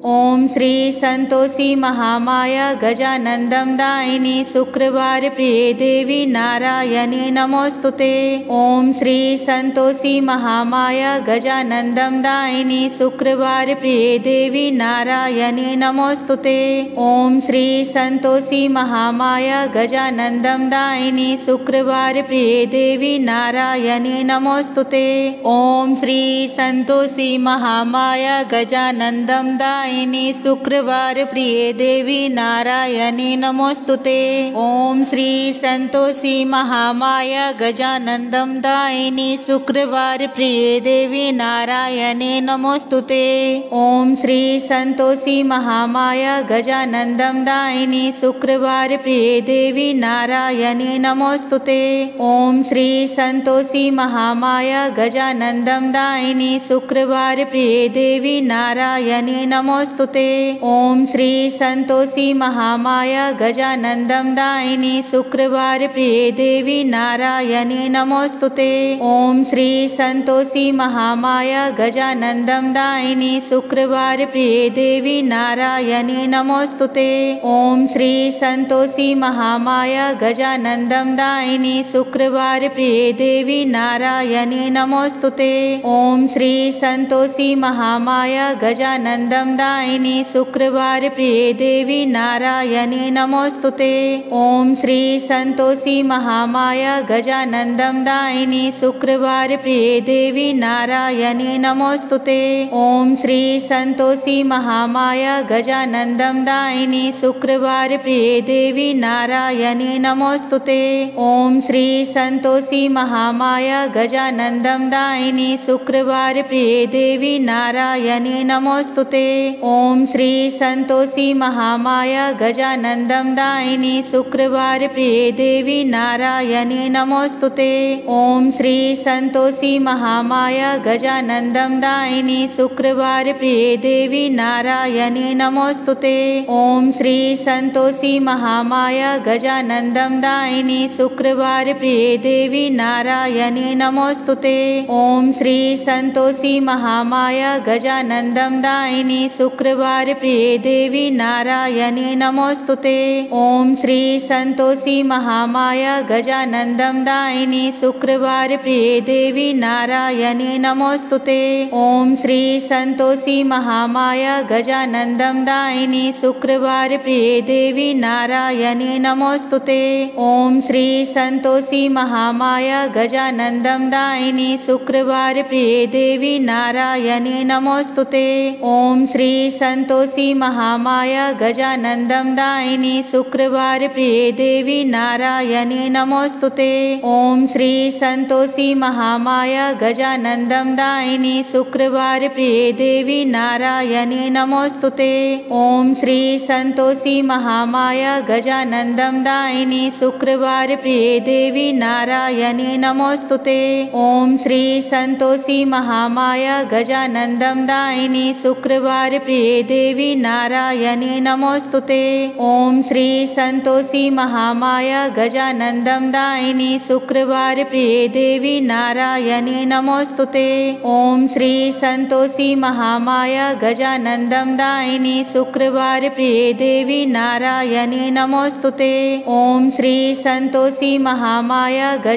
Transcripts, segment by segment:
ओम श्री संतोषी महामाया गजानंदम दायिनी शुक्रवार प्रिय देवी नारायणी नमोस्तुते। ओम श्री संतोषी महामाया गजानंदम दायिनी शुक्रवार प्रिय देवी नारायणी नमोस्तुते। ओम श्री संतोषी महामाया गजानंदम दायिनी शुक्रवार प्रिय देवी नारायणी नमोस्तुते। ओम श्री संतोषी महामाया गजानंदम दायिनी शुक्रवार प्रिय देवी नारायणी नमोस्तुते। ओम श्री संतोषी महामाया गजानंदम दायिनी शुक्रवार प्रिय देवी नारायणी नमोस्तुते। ओम श्री संतोषी महामाया गजानंदम दायिनी शुक्रवार प्रिय देवी नारायणी नमोस्तुते। ओम श्री संतोषी महामाया गजानंदम दायिनी शुक्रवार प्रिय देवी नारायणी नमोस्तुते। ओम श्री संतोषी महामाया गजानंदम दायिनी शुक्रवार प्रिय देवी नारायणी नमोस्तुते। ओम श्री संतोषी महामाया गजानंदम दायिनी शुक्रवार प्रिय देवी नारायणी नमोस्तुते। ओम श्री संतोषी महामाया गजानंदम दायिनी शुक्रवार प्रिय देवी नारायणी नमोस्तुते। ओम श्री संतोषी महामाया गजानंदम दायिनी शुक्रवार प्रिय देवी नारायणी नमोस्तुते। ओम श्री संतोषी महामाया गजानंदम दायिनी शुक्रवार प्रिय देवी नारायणी नमोस्तुते। ओम श्री संतोषी महामाया गजानंदम दायिनी शुक्रवार प्रिय देवी नारायणी नमोस्तुते। ओम श्री संतोषी महामाया गजानंदम दायिनी शुक्रवार प्रिय देवी नारायणी नमोस्तुते। ओम श्री संतोषी महामाया गजानंदम दायिनी शुक्रवार प्रिय देवी नारायणी नमोस्तुते। ओम श्री संतोषी महामाया गजानंदम दायिनी शुक्रवार प्रिय देवी नारायणी नमोस्तुते। ओम श्री संतोषी महामाया गजानंदम दायिनी शुक्रवार प्रिय देवी नारायणी नमोस्तुते। ओम श्री संतोषी महामाया गजानंदम दायिनी शुक्रवार प्रिय देवी नारायणी नमोस्तुते। ओम श्री संतोषी महामाया गजानंदम दायिनी शुक्रवार प्रिय देवी नारायणी नमोस्तुते। ओम श्री संतोषी महामाया गजानंदम दायिनी शुक्रवार प्रिय देवी नारायणी नमोस्तुते। ओम श्री संतोषी महामाया गजानंदम दायिनी शुक्रवार प्रिय देवी नारायणी नमोस्तुते। ओम श्री संतोषी महामाया गजानंदम दायिनी शुक्रवार प्रिय देवी नारायणी नमोस्तुते। ओम श्री संतोषी महामाया गजानंदम दायिनी शुक्रवार प्रिय देवी नारायणी नमोस्तुते। ओम श्री संतोषी महामाया गजानंदम दायिनी शुक्रवार प्रिय देवी नारायणी नमोस्तुते। ओम श्री संतोषी महामाया गजानंदम दायिनी शुक्रवार प्रिय देवी नारायणी नमोस्तुते। ओम श्री संतोषी महामाया गजानंदम दायिनी शुक्रवार प्रिय देवी नारायणी नमोस्तुते। ओम श्री संतोषी महामाया गजानंदम दायिनी शुक्रवार प्रिय देवी नारायणी नमोस्तुते। ओम श्री संतोषी महामाया गजानंदम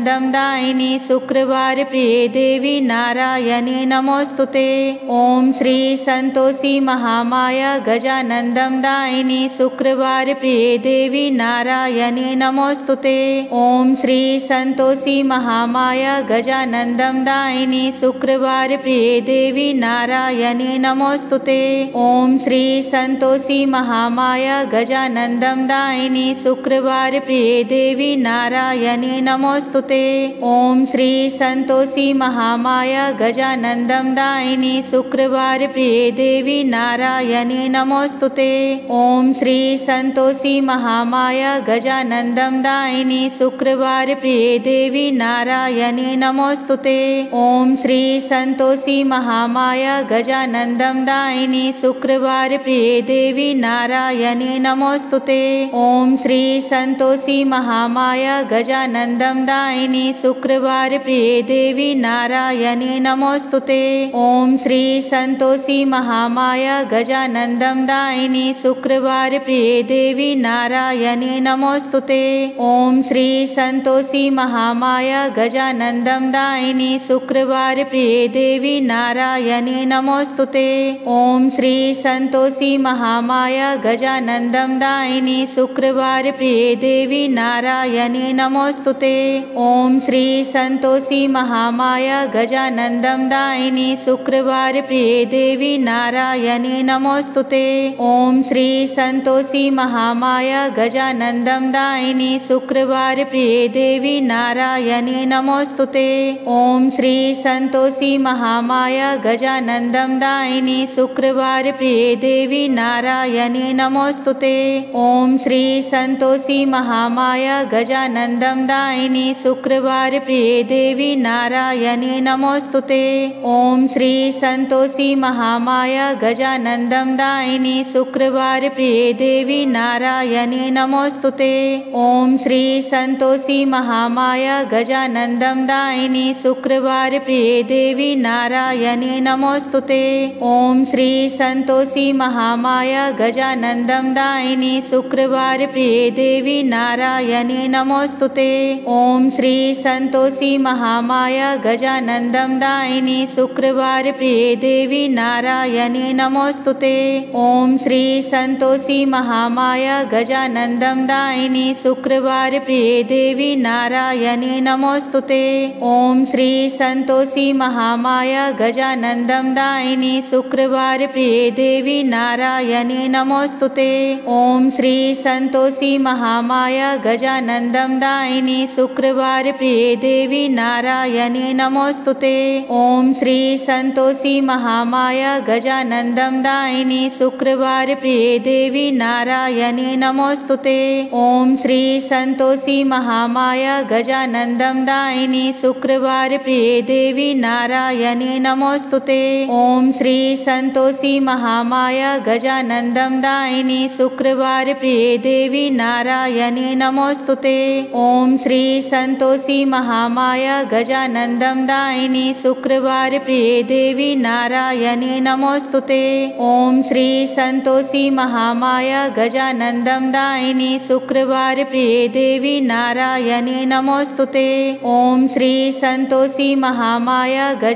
दायिनी शुक्रवार प्रिय देवी नारायणी नमोस्तुते। ओम श्री संतोषी महामाया गजानंदम दायिनी शुक्रवार प्रिय देवी नारायणी नमोस्तुते। ओम श्री संतोषी महामाया गजानंदम दायिनी शुक्रवार प्रिय देवी नारायणी नमोस्तुते। ओम श्री संतोषी महामाया गजानंदम दायिनी शुक्रवार प्रिय देवी नारायणी नमोस्तुते। ओम श्री संतोषी महामाया गजानंदम दायिनी शुक्रवार प्रिय देवी नारायणी नमोस्तुते। ओम श्री संतोषी महामाया गजानंदम दायिनी शुक्रवार प्रिय देवी नारायणी नमोस्तुते। ओम श्री संतोषी महामाया गजानंदम दायिनी शुक्रवार प्रिय देवी नारायणी नमोस्तुते। ओम श्री संतोषी महामाया गजानंदम दायिनी शुक्रवार प्रिय देवी नारायणी नमोस्तुते। ओम श्री संतोषी महा महामाया गजानन्दं दायिनी शुक्रवारप्रिये देवी नारायणी नमोस्तुते। ॐ श्री संतोषी महामाया गजानन्दं दायिनी शुक्रवारप्रिये देवी नारायणी नमोस्तुते। ॐ श्री संतोषी महामाया गजानन्दं दायिनी शुक्रवारप्रिये देवी नारायणी नमोस्तुते। ॐ श्री संतोषी महामाया गजानन्दं दायिनी शुक्रवारप्रिये देवी नारायणी नमोस्तुते। ॐ श्री संतोषी महामाया गजानन्दं दायिनी शुक्रवारप्रिये देवी नारायणी नमोस्तुते। ॐ श्री संतोषी महामाया गजानन्दं दायिनी शुक्रवारप्रिये देवी नारायणी नमोस्तुते। ॐ श्री संतोषी महामाया गजानन्दं दायिनी शुक्रवारप्रिये देवी नारायणी नमोस्तुते। ॐ श्री संतोषी महामाया गजानन्दं दायिनी शुक्रवारप्रिये देवी नारायणी नमोस्तुते। ॐ श्री संतोषी महामाया गजानन्दं दायिनी शुक्रवारप्रिये देवी नारायणी नमोस्तुते। ॐ श्री संतोषी महामाया गजानन्दं दायिनी शुक्रवारप्रिये देवी नारायणी नमोस्तुते। ॐ श्री संतोषी महामाया गजानन्दं दायिनी शुक्रवारप्रिये देवी नारायणी नमोस्तुते। ॐ श्री संतोषी महामाया गजानन्दं दायिनी शुक्रवारप्रिये देवी नारायणी नमोस्तुते। ॐ श्री संतोषी महामाया गजानन्दं दायिनी शुक्रवारप्रिये देवी नारायणी नमोस्तुते। ॐ श्री संतोषी महामाया गजानन्दं दायिनी शुक्रवारप्रिये देवी नारायणी नमोस्तुते। ॐ श्री संतोषी महामाया गजानन्दं दायिनी शुक्रवारप्रिये देवी नारायणी नमोस्तुते। ॐ श्री संतोषी महामाया गजानन्दं दायिनी शुक्रवारप्रिये देवी नारायणी नमोस्तुते। ॐ श्री संतोषी महामाया गजानन्दं दायिनी शुक्रवारप्रिये देवी नारायणी नमोस्तुते। ॐ श्री संतोषी महामाया गजानन्दं दायिनी शुक्रवारप्रिये देवी नारायणी नमोस्तुते। ॐ श्री संतोषी महामाया गजानन्दं दायिनी शुक्रवारप्रिये देवी नारायणी नमोस्तुते। ॐ श्री संतोषी महामाया गजानन्दं दायिनी शुक्रवारप्रिये देवी नारायणी नमोस्तुते। ॐ श्री संतोषी महामाया गजानन्दं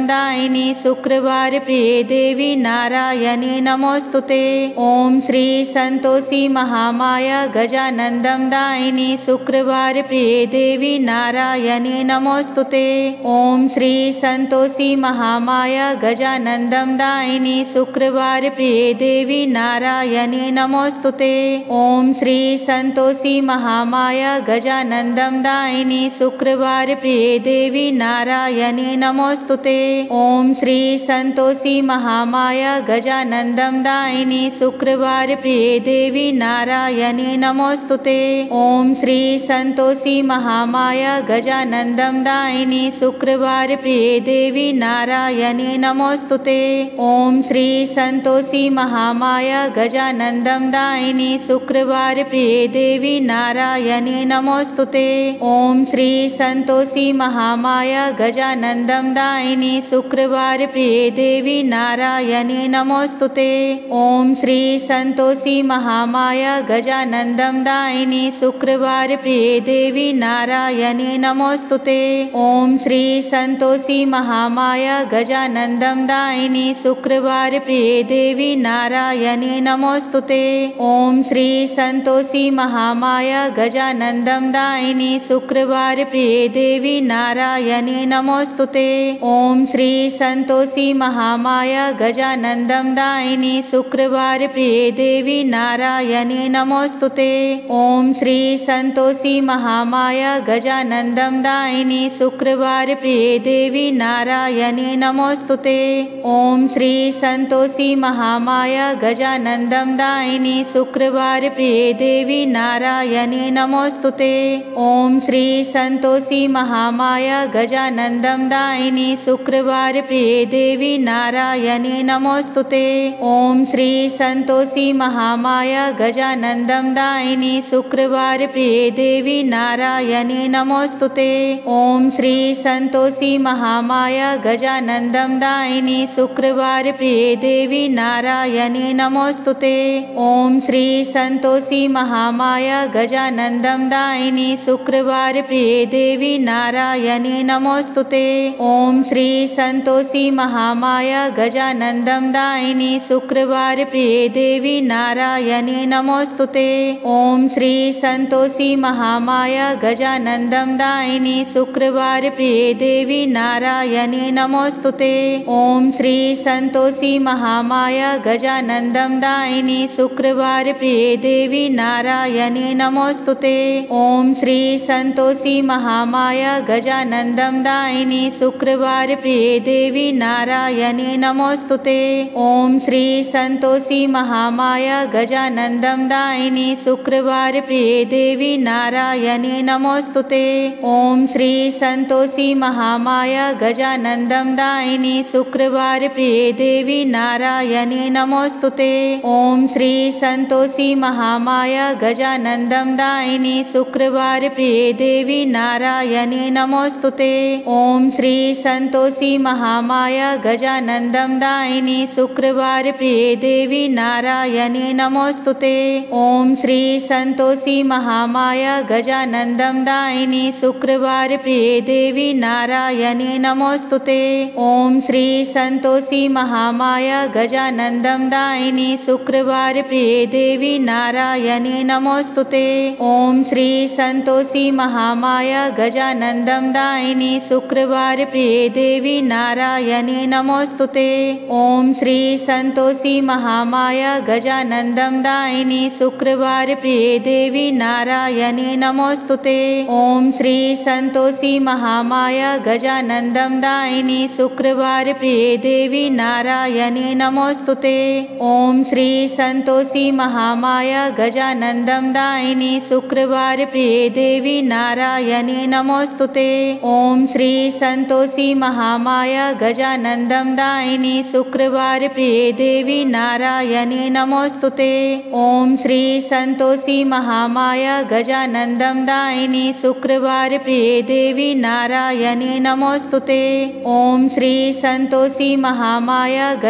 दायिनी शुक्रवारप्रिये देवी नारायणी नमोस्तुते। ॐ श्री संतोषी महामाया गजानन्दं दायिनी शुक्रवारप्रिये देवी नारायणी नमोस्तुते। ॐ श्री संतोषी महामाया गजानन्दं दायिनी शुक्रवारप्रिये देवी नारायणी नमोस्तुते। ॐ श्री संतोषी महामाया गजानन्दं दायिनी शुक्रवारप्रिये देवी नारायणी नमोस्तुते। ॐ श्री संतोषी महामाया गजानन्दं दायिनी शुक्रवारप्रिये देवी नारायणी नमोस्तुते। ॐ श्री संतोषी महामाया गजानन्दं दायिनी शुक्रवारप्रिये देवी नारायणी नमोस्तुते। ॐ श्री संतोषी महामाया गजानन्दं दायिनी शुक्रवारप्रिये देवी नारायणी नमोस्तुते। ॐ श्री संतोषी महामाया गजानन्दं दायिनी शुक्रवारप्रिये देवी नारायणी नमोस्तुते। ॐ श्री संतोषी महामाया गजानन्दं दायिनी शुक्रवारप्रिये देवी नारायणी नमोस्तुते। ॐ श्री संतोषी महामाया गजानन्दं दायिनी शुक्रवारप्रिये देवी नारायणी नमोस्तुते। ॐ श्री संतोषी महामाया गजानन्दं दायिनी शुक्रवारप्रिये देवी नारायणी नमोस्तुते। ॐ श्री संतोषी महामाया गजानन्दं दायिनी शुक्रवारप्रिये देवी नारायणी नमोस्तुते। ॐ श्री संतोषी महामाया गजानन्दं दायिनी शुक्रवारप्रिये देवी नारायणी नमोस्तुते। ॐ श्री संतोषी महामाया गजानन्दं दायिनी शुक्रवारप्रिये देवी नारायणी नमोस्तुते। ॐ श्री संतोषी महामाया गजानन्दं दायिनी शुक्रवारप्रिये देवी नारायणी नमोस्तुते। ॐ श्री संतोषी महामाया गजानन्दं दायिनी शुक्रवार शुक्रवार प्रिये देवी नारायणी नमोस्तुते। ओम श्री संतोषी महामाया गजानंदम दायिनी शुक्रवार प्रिये देवी नारायणी नमोस्तुते। ओम श्री संतोषी महामाया गजानंदम दायिनी शुक्रवार प्रिये देवी नारायणी नमोस्तुते। ओम श्री संतोषी महामाया गजानंदम दायिनी शुक्रवार प्रिये देवी नारायणी नमोस्तुते। ओम श्री संतोषी महामाया गजानंदम दायिनी शुक्रवार प्रिये देवी नारायणी नमोस्तुते। ओम श्री संतोषी महामाया गजानंदम दायिनी शुक्रवार प्रिये देवी नारायणी नमोस्तुते। ओम श्री संतोषी महामाया गजानंदम दायिनी शुक्रवार प्रिये देवी नारायणी नमोस्तुते। ओम श्री संतोषी महामाया गजानंदम दायिनी शुक्रवार प्रिये देवी नारायणी नमोस्तुते। ओम श्री संतोषी महामाया गजानंदम दायिनी शुक्रवार प्रिये देवी नारायणी नमोस्तुते। ओम श्री संतोषी महामाया गजानंदम दायिनी शुक्रवार प्रिये देवी नारायणी नमोस्तुते। ओम श्री संतोषी महामाया गजानंदम दायिनी शुक्रवार प्रिये देवी नारायणी नमोस्तुते। ओम श्री संतोषी महामाया गजानंदम दायिनी शुक्रवार प्रिये देवी नारायणी नमोस्तुते। ओम श्री संतोषी महामाया गजानंदम दायिनी शुक्रवार प्रिये देवी नारायणी नमोस्तुते। ओम श्री संतोषी महामाया गजानंदम दायिनी शुक्रवार प्रिये देवी नारायणी नमोस्तुते। ओम श्री संतोषी महामाया गजानंदम दायिनी शुक्रवार प्रिये देवी नारायणी नमोस्तुते। ओम श्री संतोषी महामाया गजानंदम दायिनी शुक्रवार प्रिये देवी नारायणी नमोस्तुते। ओम श्री संतोषी महामाया गजानंदम दायिनी शुक्रवार प्रिये देवी नारायणी नमोस्तुते। ओम श्री संतोषी महामाया गजानंदम दायिनी शुक्रवार प्रिये देवी नारायणी नमोस्तुते। ओम श्री संतोषी महामाया गजानंदम दायिनी शुक्रवार प्रिये देवी नारायणी नमोस्तुते। ओम श्री संतोषी महामाया गजानंदम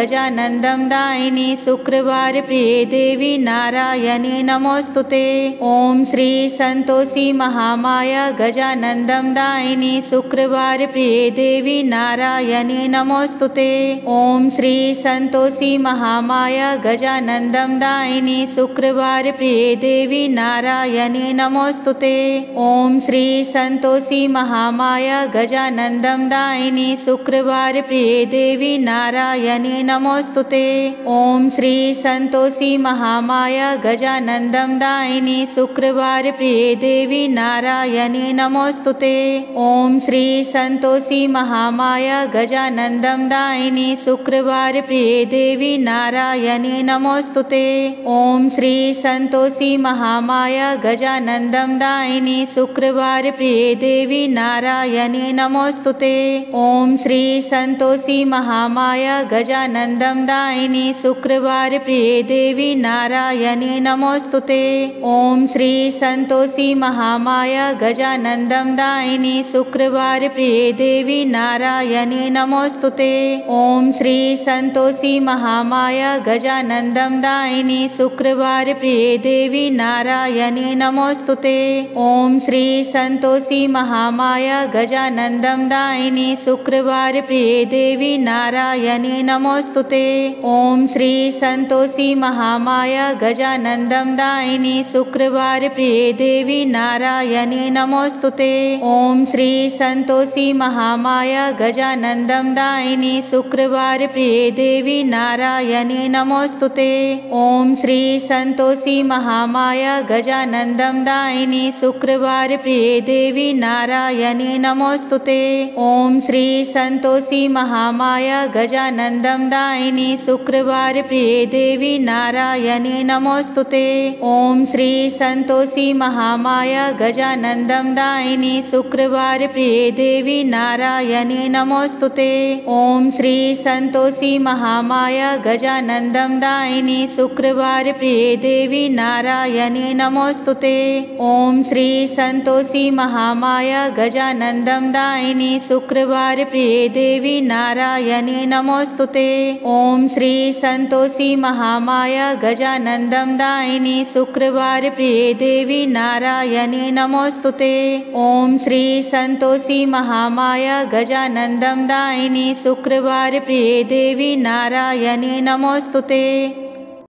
दायिनी शुक्रवार प्रिये देवी नारायणी नमोस्तुते। ओम श्री संतोषी महामाया गजानंदम दायिनी शुक्रवार प्रिये देवी नारायणी नमोस्तुते। ओम श्री संतोषी महामाया गजानंदम दायिनी शुक्रवार प्रिये देवी नारायणी नमोस्तुते। ओम श्री संतोषी महामाया गजानंदम दायिनी शुक्रवार प्रिये देवी नारायणी नमोस्तुते। ओम श्री संतोषी महामाया गजानंदम दायिनी शुक्रवार प्रिये देवी नारायणी नमोस्तुते। ओम श्री संतोषी महामाया गजानंदम दायिनी शुक्रवार प्रिये देवी नारायणी नमोस्तुते। ओम श्री संतोषी महामाया गजानंदम दायिनी शुक्रवार प्रिये देवी नारायणी नमोस्तुते। ओम श्री संतोषी महामाया गजानंदम दायिनी शुक्रवार प्रिये देवी नारायणी नमोस्तुते। ओम श्री संतोषी महामाया गजानंदम दायिनी शुक्रवार प्रिये देवी नारायणी नमोस्तुते। ओम श्री संतोषी महामाया गजानंदम दायिनी शुक्रवार प्रिये देवी नारायणी नमोस्तुते। ओम श्री संतोषी महामाया गजानंदम दायिनी शुक्रवार प्रिये देवी नारायणी नमोस्तुते। ओम श्री संतोषी महामाया गजानंदम दायिनी शुक्रवार प्रिये देवी नारायणी नमोस्तुते। ओम श्री संतोषी महामाया गजानंदम दायिनी शुक्रवार प्रिये देवी नारायणी नमोस्तुते। ओम श्री संतोषी महामाया गजानंदम दायिनी शुक्रवार प्रिये देवी नारायणी नमोस्तुते। ओम श्री संतोषी महामाया गजानंदम दायिनी शुक्रवार प्रिये देवी नारायणी नमोस्तुते। ओम श्री संतोषी महामाया गजानंदम दायिनी शुक्रवार प्रिये देवी नारायणी नमोस्तुते। ओम श्री संतोषी महामाया गजानंदम दायिनी शुक्रवार प्रिये देवी नारायणी नमोस्तुते। नमोस्तुते। ओम श्री संतोषी महामाया गजानंदम दायिनी शुक्रवार प्रिय देवी नारायणी नमोस्तुते। ओम श्री संतोषी महामाया गजानंदम दायिनी शुक्रवार प्रिय देवी नारायणी नमोस्तुते।